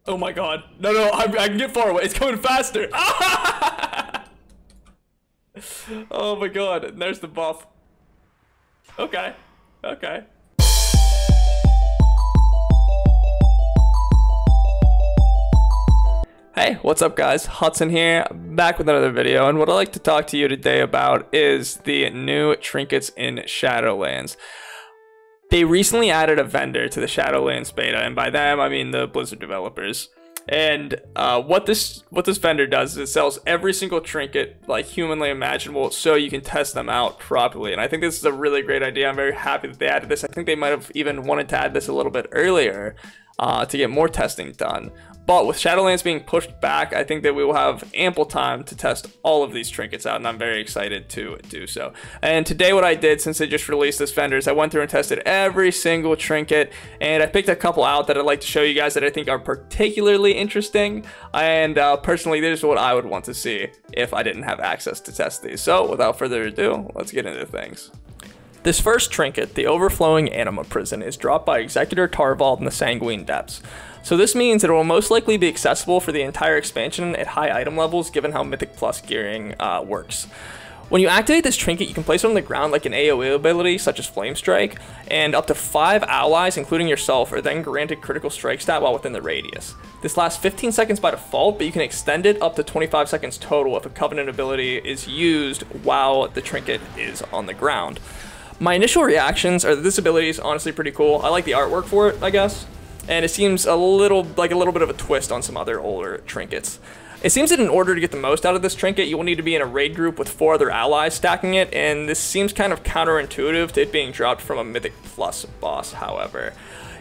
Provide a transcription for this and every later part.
Oh my god. No, no, I can get far away. It's coming faster. Oh my god. And there's the buff. Okay. Okay. Hey, what's up guys? Hudson here, back with another video, and what I'd like to talk to you today about is the new trinkets in Shadowlands. They recently added a vendor to the Shadowlands beta, and by them I mean the Blizzard developers. And what this vendor does is it sells every single trinket like humanly imaginable so you can test them out properly. And I think this is a really great idea. I'm very happy that they added this. I think they might have even wanted to add this a little bit earlier to get more testing done. But with Shadowlands being pushed back, I think that we will have ample time to test all of these trinkets out, and I'm very excited to do so. And today what I did, since they just released this vendor, is I went through and tested every single trinket, and I picked a couple out that I'd like to show you guys that I think are particularly interesting, and personally, this is what I would want to see if I didn't have access to test these. So without further ado, let's get into things. This first trinket, the Overflowing Anima Prison, is dropped by Executor Tarvald in the Sanguine Depths. So this means that it will most likely be accessible for the entire expansion at high item levels, given how Mythic Plus gearing works. When you activate this trinket, you can place it on the ground like an AoE ability, such as Flame Strike, and up to 5 allies, including yourself, are then granted critical strike stat while within the radius. This lasts 15 seconds by default, but you can extend it up to 25 seconds total if a Covenant ability is used while the trinket is on the ground. My initial reactions are that this ability is honestly pretty cool. I like the artwork for it, I guess. And it seems a little bit of a twist on some other older trinkets. It seems that in order to get the most out of this trinket, you will need to be in a raid group with 4 other allies stacking it, and this seems kind of counterintuitive to it being dropped from a Mythic Plus boss, however.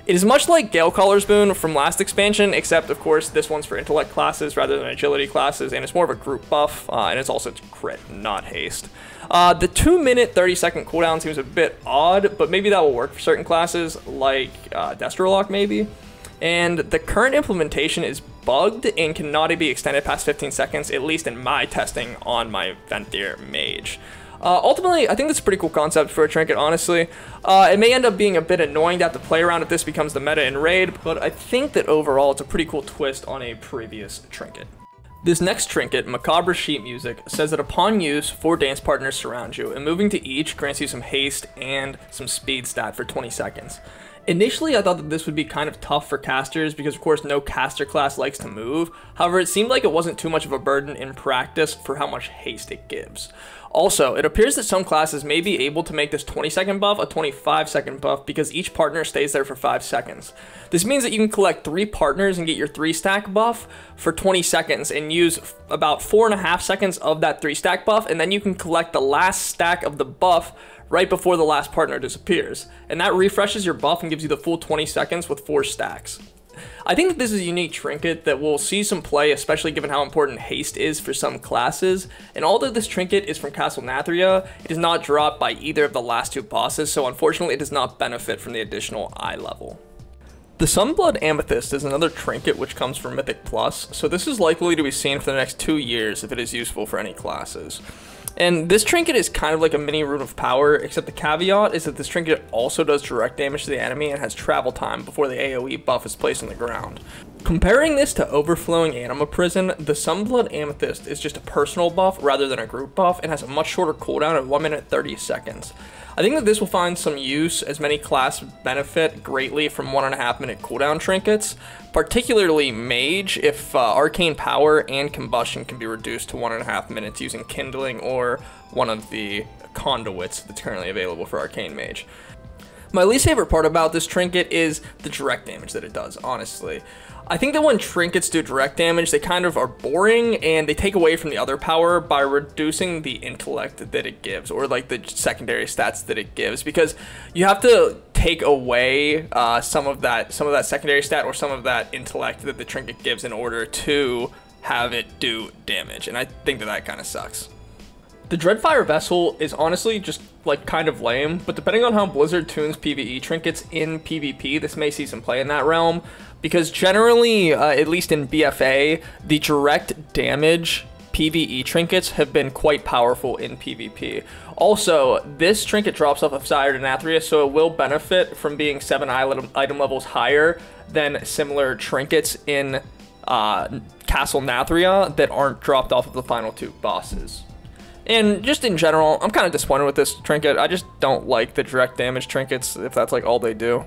It is much like Galecaller's Boon from last expansion, except of course this one's for intellect classes rather than agility classes, and it's more of a group buff, and it's also crit, not haste. The 2-minute 30-second cooldown seems a bit odd, but maybe that will work for certain classes, like Destrolock maybe. And the current implementation is bugged and cannot be extended past 15 seconds, at least in my testing on my Venthyr Mage. Ultimately, I think that's a pretty cool concept for a trinket, honestly. It may end up being a bit annoying to have to play around if this becomes the meta in raid, but I think that overall it's a pretty cool twist on a previous trinket. This next trinket, Macabre Sheet Music, says that upon use, 4 dance partners surround you, and moving to each grants you some haste and some speed stat for 20 seconds. Initially, I thought that this would be kind of tough for casters because, of course, no caster class likes to move. However, it seemed like it wasn't too much of a burden in practice for how much haste it gives. Also, it appears that some classes may be able to make this 20-second buff a 25-second buff because each partner stays there for 5 seconds. This means that you can collect 3 partners and get your 3-stack buff for 20 seconds and use about 4.5 seconds of that 3-stack buff, and then you can collect the last stack of the buff right before the last partner disappears. And that refreshes your buff and gives you the full 20 seconds with 4 stacks. I think that this is a unique trinket that will see some play, especially given how important haste is for some classes. And although this trinket is from Castle Nathria, it is not dropped by either of the last 2 bosses, so unfortunately it does not benefit from the additional eye level. The Sunblood Amethyst is another trinket which comes from Mythic Plus, so this is likely to be seen for the next 2 years if it is useful for any classes. And this trinket is kind of like a mini Rune of Power, except the caveat is that this trinket also does direct damage to the enemy and has travel time before the AoE buff is placed on the ground. Comparing this to Overflowing Anima Prison, the Sunblood Amethyst is just a personal buff rather than a group buff and has a much shorter cooldown of 1 minute 30 seconds. I think that this will find some use as many classes benefit greatly from 1.5 minute cooldown trinkets, particularly Mage if Arcane Power and Combustion can be reduced to 1.5 minutes using Kindling or one of the conduits that's currently available for Arcane Mage. My least favorite part about this trinket is the direct damage that it does, honestly. I think that when trinkets do direct damage, they kind of are boring and they take away from the other power by reducing the intellect that it gives, or like the secondary stats that it gives, because you have to take away some of that secondary stat or some of that intellect that the trinket gives in order to have it do damage, and I think that that kind of sucks. The Dreadfire Vessel is honestly just like kind of lame, but depending on how Blizzard tunes PvE trinkets in PvP, this may see some play in that realm, because generally, at least in BFA, the direct damage PvE trinkets have been quite powerful in PvP. Also, this trinket drops off of Sire to Nathria, so it will benefit from being 7 item levels higher than similar trinkets in Castle Nathria that aren't dropped off of the final 2 bosses. And just in general, I'm kind of disappointed with this trinket. I just don't like the direct damage trinkets if that's like all they do.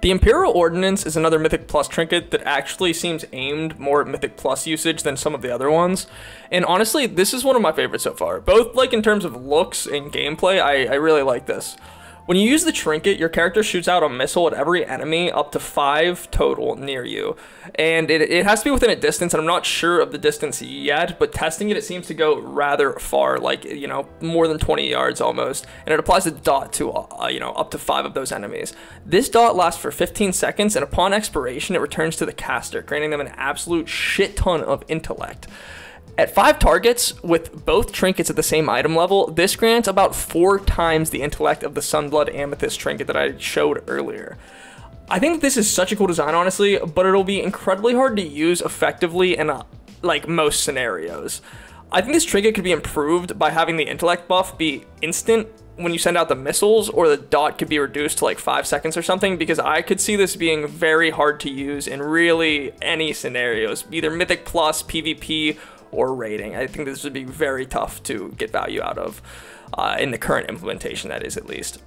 The Imperial Ordnance is another Mythic Plus trinket that actually seems aimed more at Mythic Plus usage than some of the other ones. And honestly, this is one of my favorites so far. Both like in terms of looks and gameplay, I really like this. When you use the trinket, your character shoots out a missile at every enemy, up to 5 total near you. And it has to be within a distance, and I'm not sure of the distance yet, but testing it, it seems to go rather far, like, you know, more than 20 yards almost. And it applies a dot to, you know, up to 5 of those enemies. This dot lasts for 15 seconds, and upon expiration, it returns to the caster, granting them an absolute shit ton of intellect. At 5 targets, with both trinkets at the same item level, this grants about 4 times the intellect of the Sunblood Amethyst trinket that I showed earlier. I think this is such a cool design, honestly, but it'll be incredibly hard to use effectively in, like, most scenarios. I think this trinket could be improved by having the intellect buff be instant when you send out the missiles, or the dot could be reduced to like 5 seconds or something, because I could see this being very hard to use in really any scenarios, either Mythic Plus, PvP, or raiding. I think this would be very tough to get value out of in the current implementation, that is, at least.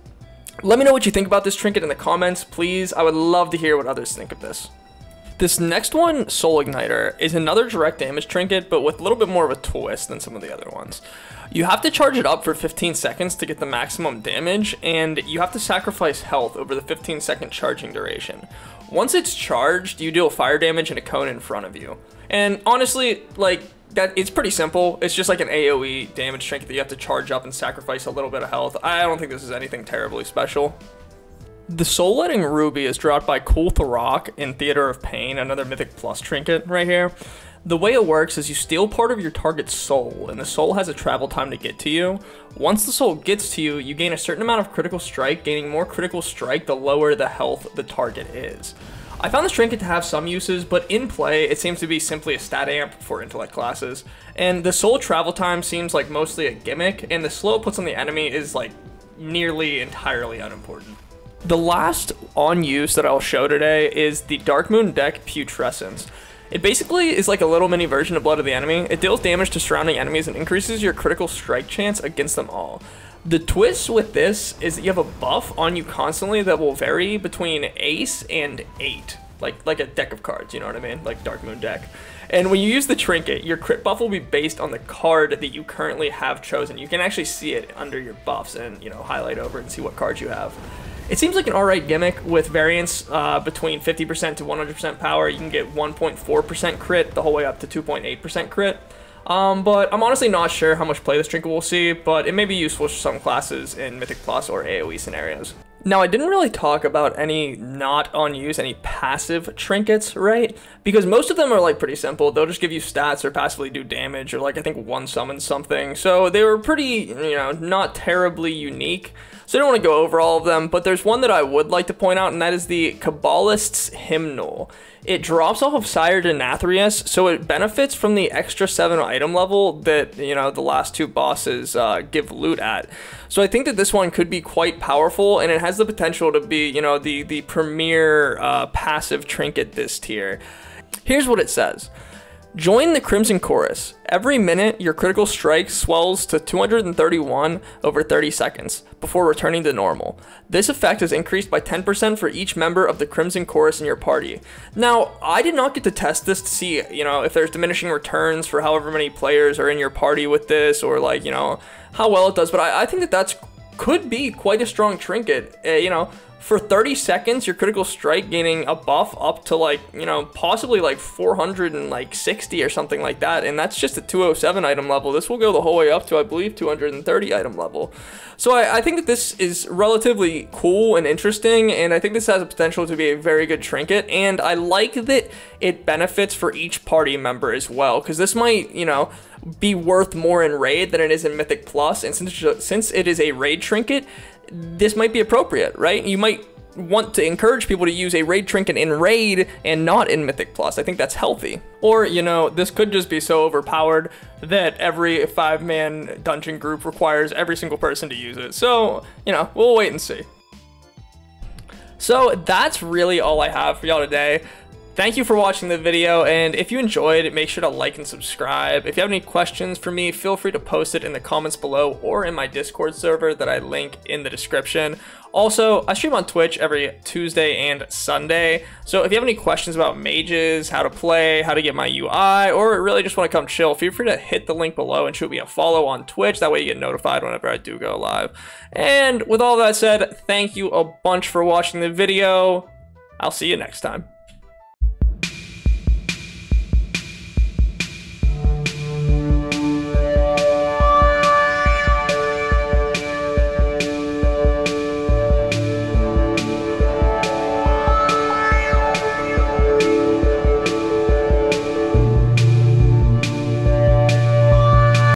Let me know what you think about this trinket in the comments, please. I would love to hear what others think of this. This next one, Soul Igniter, is another direct damage trinket, but with a little bit more of a twist than some of the other ones. You have to charge it up for 15 seconds to get the maximum damage, and you have to sacrifice health over the 15-second charging duration. Once it's charged, you deal fire damage in a cone in front of you. And honestly, like, that it's pretty simple. It's just like an AoE damage trinket that you have to charge up and sacrifice a little bit of health. I don't think this is anything terribly special. The Soul Letting Ruby is dropped by Cool Tharok in Theater of Pain, another Mythic Plus trinket right here. The way it works is you steal part of your target's soul, and the soul has a travel time to get to you. Once the soul gets to you, you gain a certain amount of critical strike. Gaining more critical strike, the lower the health the target is. I found this trinket to have some uses, but in play, it seems to be simply a stat amp for intellect classes. And the soul travel time seems like mostly a gimmick, and the slow it puts on the enemy is like nearly entirely unimportant. The last on use that I'll show today is the Darkmoon deck Putrescence. It basically is like a little mini version of Blood of the Enemy. It deals damage to surrounding enemies and increases your critical strike chance against them all. The twist with this is that you have a buff on you constantly that will vary between Ace and 8. Like a deck of cards, you know what I mean? Like Darkmoon deck. And when you use the trinket, your crit buff will be based on the card that you currently have chosen. You can actually see it under your buffs and, you know, highlight over and see what cards you have. It seems like an alright gimmick with variance between 50% to 100% power. You can get 1.4% crit the whole way up to 2.8% crit. But I'm honestly not sure how much play this trinket will see, but it may be useful for some classes in Mythic Plus or AoE scenarios. Now, I didn't really talk about any not on use, any passive trinkets, right? Because most of them are like pretty simple. They'll just give you stats or passively do damage, or like I think one summon something. So they were pretty, you know, not terribly unique. So I don't want to go over all of them, but there's one that I would like to point out, and that is the Cabalist's Hymnal. It drops off of Sire Denathrius, so it benefits from the extra 7 item level that, you know, the last 2 bosses give loot at. So I think that this one could be quite powerful, and it has the potential to be, you know, the premier passive trinket this tier. Here's what it says. Join the Crimson Chorus. Every minute, your critical strike swells to 231 over 30 seconds before returning to normal. This effect is increased by 10% for each member of the Crimson Chorus in your party. Now, I did not get to test this to see, you know, if there's diminishing returns for however many players are in your party with this, or like, you know, how well it does, but I think that could be quite a strong trinket, you know. For 30 seconds, your critical strike gaining a buff up to like, you know, possibly like 460 or something like that. And that's just a 207 item level. This will go the whole way up to, I believe, 230 item level. So I think that this is relatively cool and interesting. And I think this has a potential to be a very good trinket. And I like that it benefits for each party member as well. Because this might, you know, be worth more in raid than it is in Mythic Plus. And since it is a raid trinket, this might be appropriate, right? You might want to encourage people to use a raid trinket in raid and not in Mythic Plus. I think that's healthy. Or, you know, this could just be so overpowered that every 5-man dungeon group requires every single person to use it. So, you know, we'll wait and see. So that's really all I have for y'all today. Thank you for watching the video, and if you enjoyed, make sure to like and subscribe. If you have any questions for me, feel free to post it in the comments below or in my Discord server that I link in the description. Also, I stream on Twitch every Tuesday and Sunday, so if you have any questions about mages, how to play, how to get my UI, or really just want to come chill, feel free to hit the link below and shoot me a follow on Twitch. That way you get notified whenever I do go live. And with all that said, thank you a bunch for watching the video. I'll see you next time.